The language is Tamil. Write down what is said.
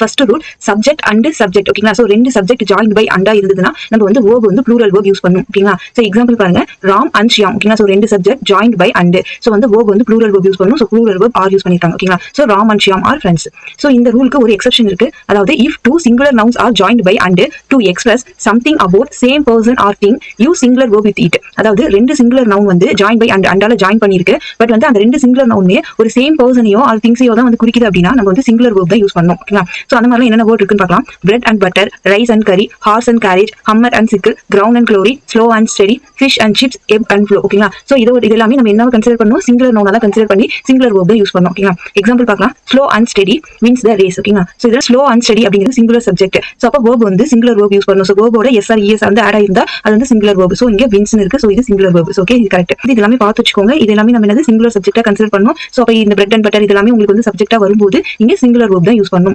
First rule subject and subject ஓகேங்களா. சோ ரெண்டு சப்ஜெக்ட் ஜாயின்ட் பை அண்டா இருந்ததுன்னா நம்ம வந்து verb வந்து ப்ளூரல் verb யூஸ் பண்ணணும் ஓகேங்களா. சோ எக்ஸாம்பிள் பாருங்க ராம் அண்ட் ஷியாம் ஓகேங்களா. சோ ரெண்டு subject joint by and so வந்து verb வந்து ப்ளூரல் verb யூஸ் பண்ணணும். So plural verb are use பண்ணிருக்காங்க ஓகேங்களா. So Ram and Shyam are friends. So இந்த ரூலுக்கு ஒரு எக்ஸெப்ஷன் இருக்கு. அதாவது if two singular nouns are joined by and to express something about same person or thing use singular verb with it. அதாவது ரெண்டு சிங்குலர் நவுன் வந்து ஜாயின் பை அண்ட் அண்டால ஜாயின் பண்ணிருக்கு. பட் வந்து அந்த ரெண்டு சிங்குலர் நவுனுமே ஒரு சேம் பர்சனையோ ஆர் திங்ஸையோ தான் வந்து குறிக்குது அப்படின்னா நம்ம வந்து சிங்குலர் verb தான் யூஸ் பண்ணணும் ஓகேங்களா. சோ அந்த மாதிரி என்னென்ன வேர்ட் இருக்குன்னு பார்க்கலாம். bread and butter, rice and curry, horse and carriage, hammer and sickle, ground and glory, slow and steady, fish and chips, ebb and flow ஓகேங்களா. சோ இது எல்லாமே நம்ம என்ன கன்சிடர் பண்ணனும், சிங்குலர் நவுனா தான் கன்சிடர் பண்ணி சிங்குலர் verb யூஸ் பண்ணனும் ஓகேங்களா. எக்ஸாம்பிள் பார்க்கலாம். slow and steady wins the race ஓகேங்களா. சோ இதுல slow and steady அப்படிங்கிறது சிங்குலர் சப்ஜெக்ட். சோ அப்ப verb வந்து சிங்குலர் verb யூஸ் பண்ணனும். சோ verb ஓட s or es வந்து ஆட் ஆயிருந்தா அது வந்து சிங்குலர் verb. சோ இங்க wins இருக்கு. சோ இது சிங்குலர் verb. ஓகே இது கரெக்ட். இது எல்லாமே பார்த்து வச்சுக்கோங்க. இது எல்லாமே நம்ம என்னது சிங்குலர் சப்ஜெக்ட்டா கன்சிடர் பண்ணனும். சோ அப்ப இந்த bread and butter இது எல்லாமே உங்களுக்கு வந்து சப்ஜெக்ட்டா வரும்போது இங்க சிங்குலர் verb தான் யூஸ் பண்ணனும்.